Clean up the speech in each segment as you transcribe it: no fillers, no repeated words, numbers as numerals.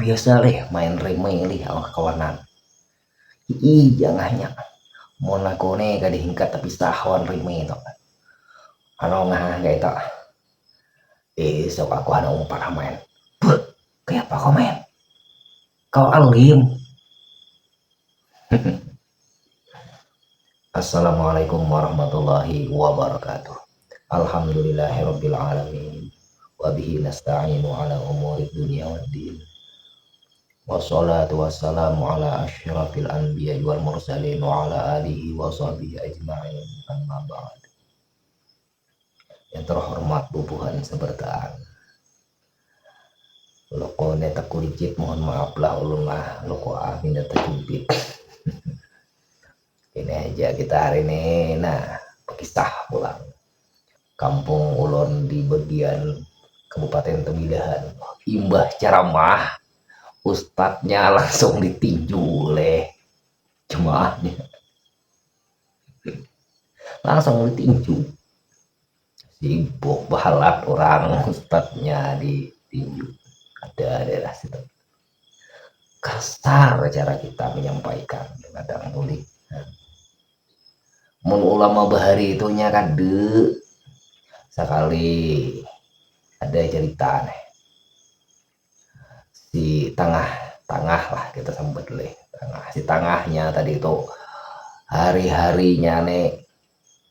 biasa leh main remeh leh sama kawanan. Jangannya mau nakone ka dihingkat tapi sahon remeh to. Ano nga gaya to. Sok aku ada umpan main. Buh, kayak apa kau main? Kau alim. Assalamualaikum warahmatullahi wabarakatuh. Alhamdulillahirabbil alamin. Wa bihi nasta'inu ala umuri dunya waddin. Wassalatu wassalamu ala asyrafil anbiya'i wal mursalin wa ala alihi wa sahbihi ajma'in. Amma ba'd. Yang terhormat bubuhan sebertaan. Loko neta kulicit mohon maaf lah ulun lah loko amin data jubit. Ini aja kita hari ini kisah pulang kampung ulun di bagian Kabupaten Tembidahan. Imbah ceramah ustadznya langsung ditinju oleh jemaahnya, langsung ditinju, sibuk bahalat orang ustadznya ditinju. Ada daerah situ kasar cara kita menyampaikan, kadang tulis mun ulama bahari itunya kade sekali ada cerita nih si tengah lah kita sambut leh si tengahnya tadi itu hari-harinya nih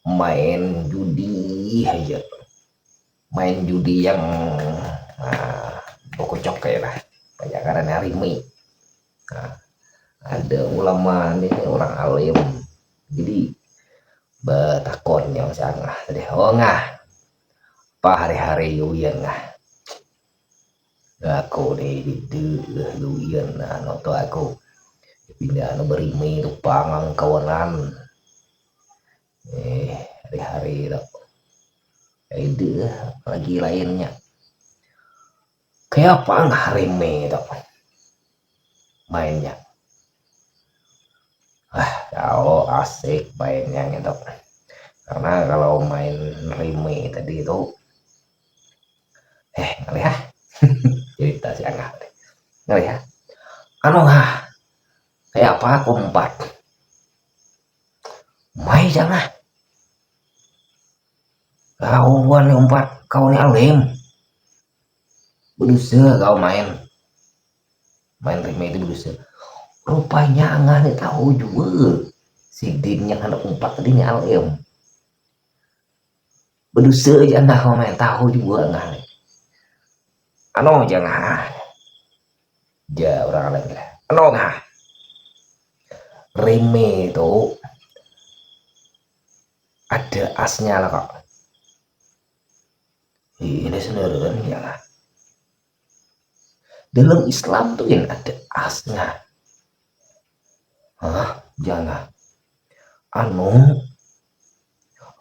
main judi aja, main judi yang kocok kayak lah banyak karena rimi. Ada ulama ini orang alim jadi betakonnya sangat tadi apa hari-hari yuyan aku deh itu yuyan noto aku pindah berimi itu pangang kawanan hari-hari itu lagi lainnya kayak apa reme itu mainnya jauh asik mainnya gitu. Karena kalau main reme tadi itu ngelihat cerita si Angah ngelihat kayak apa kompat main jangan kau nih umpat kau nih alim berusaha kau main reme itu berusaha. Rupanya Angah nih tahu juga si Din yang anak umpat tadi nih alim berusaha aja Angah kau main tahu juga Angah nih jangan orang alim Angah reme itu ada asnya lah kok. Ini sebenarnya ya dalam Islam tuh yang ada asnya. Jangan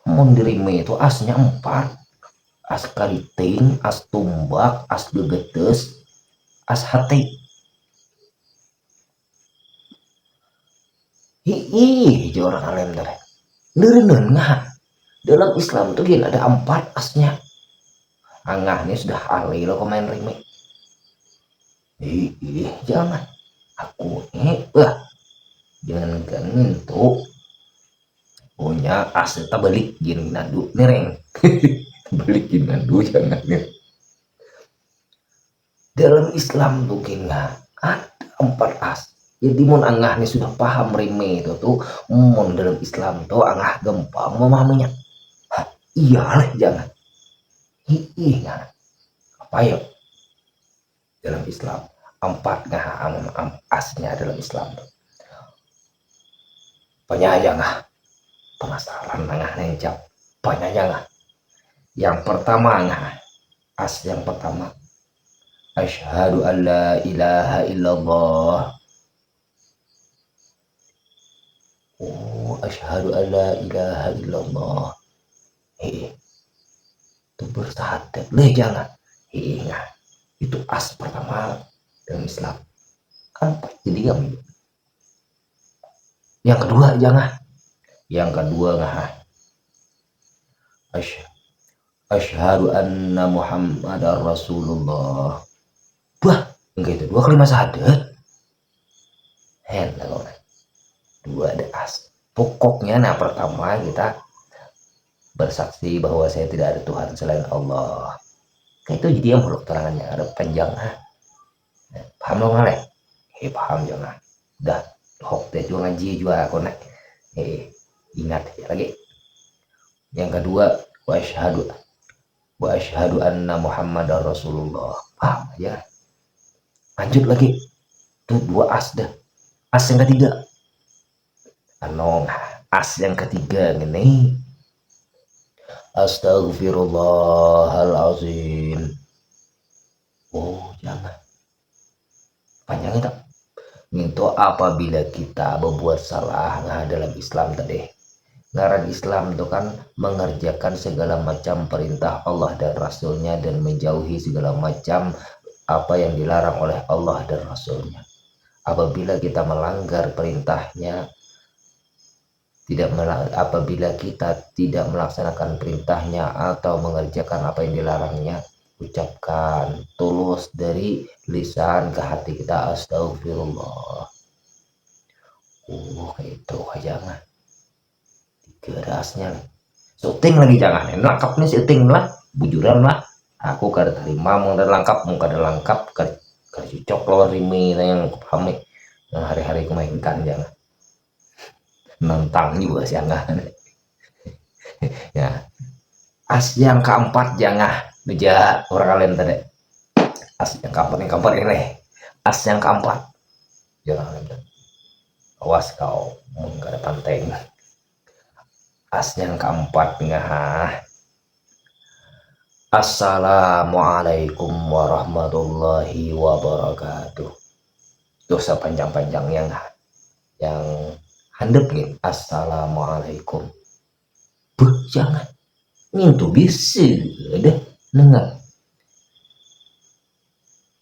mendirime itu asnya 4, as kariting, as tumbak, as gegetes, as hati. Orang alim tadi dalam Islam tuh ada 4 asnya. Angah ini sudah ahli lo main rime. Jangan aku jangan kan itu punya as kita balik gini nadu nereng balikin nadu jangan nih. Dalam Islam tuh ada 4 as. Jadi mun Angah nih sudah paham rime itu tuh mun dalam Islam tuh Angah gampang memahaminya. Iyalah jangan apa yuk dalam Islam 4 asnya dalam Islam tuh banyak penasaran Angah nencap banyak yang pertama as yang pertama asyhadu an la ilaha illallah. Asyhadu an la ilaha illallah. Itu bersyahadat jangan itu as pertama dalam Islam kan jadi yang kedua jangan asyhadu anna muhammadar rasulullah. enggak itu 2 kalimat syahadat hen dua ada as pokoknya. Nah pertama kita bersaksi bahwa saya tidak ada Tuhan selain Allah. Kayak itu jadi yang buruk terangannya ada panjang paham lo ngalek paham jangan dah hok teh juga ngaji juga aku nak ingat ya lagi. Yang kedua wa asyhadu anna muhammadar rasulullah, paham aja. Lanjut lagi tuh 2 as dah. As yang ketiga as yang ketiga ini astaghfirullahalazim. Oh jangan panjangnya tak itu apabila kita berbuat salah. Nah dalam Islam tadi ngaran Islam itu kan mengerjakan segala macam perintah Allah dan Rasulnya dan menjauhi segala macam apa yang dilarang oleh Allah dan Rasulnya. Apabila kita melanggar perintahnya, apabila kita tidak melaksanakan perintahnya atau mengerjakan apa yang dilarangnya, ucapkan tulus dari lisan ke hati kita astagfirullah. Kayak itu aja mah kerasnya syuting lagi jangan lengkap nih syuting lah bujuran lah aku kada terima mau kada lengkap kada cocok lawan rimi yang pahami yang hari-hari kemainkan jangan nentang juga siangan ya. As yang keempat jangan beja orang kalian tadi as yang keempat ini as yang keempat jangan awas kau nggak ada panteng. As yang keempat assalamualaikum warahmatullahi wabarakatuh. Dosa panjang-panjang yang handap nih assalamualaikum. Jangan itu bisa deh dengar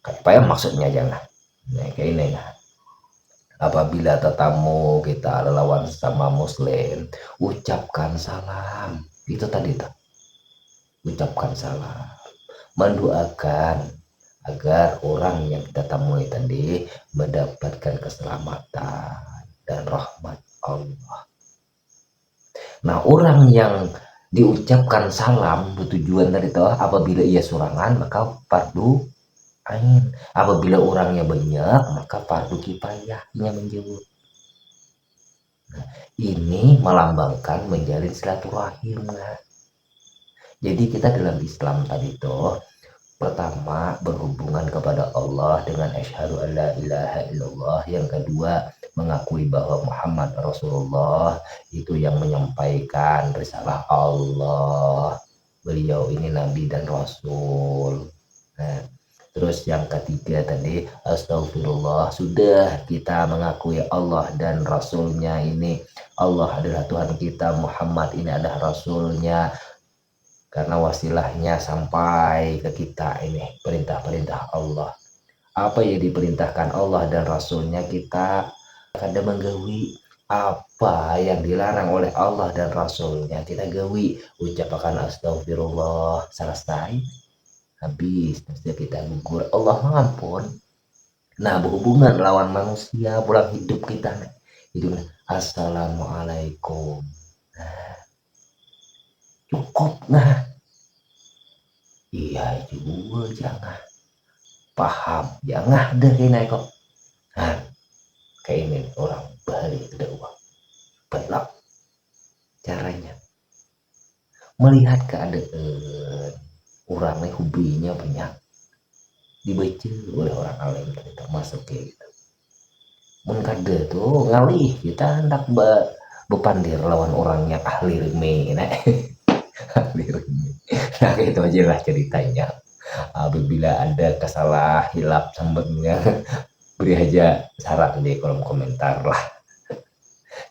apa ya maksudnya jangan kayak ini apabila tetamu kita lawan sama muslim ucapkan salam itu tadi tuh ucapkan salam mendoakan agar orang yang kita temui tadi mendapatkan keselamatan dan rahmat Allah. Nah orang yang diucapkan salam bertujuan tadi tuh apabila ia surangan maka fardu ain, apabila orangnya banyak maka fardu kifayahnya menjawab. Nah, ini melambangkan menjalin silaturahim. Jadi kita dalam Islam tadi tuh pertama berhubungan kepada Allah dengan asyhadu alla ilaha illallah, yang kedua mengakui bahwa Muhammad Rasulullah itu yang menyampaikan risalah Allah, beliau ini nabi dan rasul. Nah, terus yang ketiga tadi astagfirullah, sudah kita mengakui Allah dan Rasulnya ini Allah adalah Tuhan kita, Muhammad ini adalah Rasulnya, karena wasilahnya sampai ke kita ini perintah-perintah Allah. Apa yang diperintahkan Allah dan Rasulnya kita kada menggawi, apa yang dilarang oleh Allah dan Rasulnya kita gawi. Ucapkan astagfirullah selesai habis mesti kita gugur Allah mengampun. Nah berhubungan lawan manusia pulang hidup kita itu assalamualaikum. Nah cukup iya juga jangan paham jangan dari naik kok kayak ini orang balik ada uang belak caranya melihat keadaan orangnya hobinya banyak dibaca oleh orang alim termasuk kayak gitu mengkada tuh ngalih kita hendak bepandir lawan orangnya ahli reme nah itu aja lah ceritanya. Apabila ada kesalah hilap sambutnya beri aja saran di kolom komentar lah.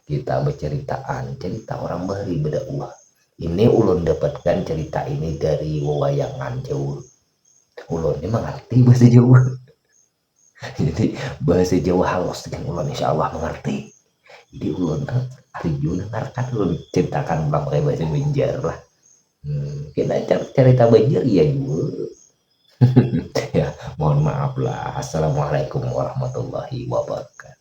Kita berceritaan cerita orang beri beda uang ini ulun dapatkan cerita ini dari wayangan jauh. Ulun ini mengerti bahasa Jawa jadi bahasa Jawa halus dengan ulun insya Allah mengerti. Jadi ulun hari juga dengarkan ulun ceritakan bahasa Banjar lah. Kita cerita Banjar iya juga Ya, mohon maaf lah. Assalamualaikum warahmatullahi wabarakatuh.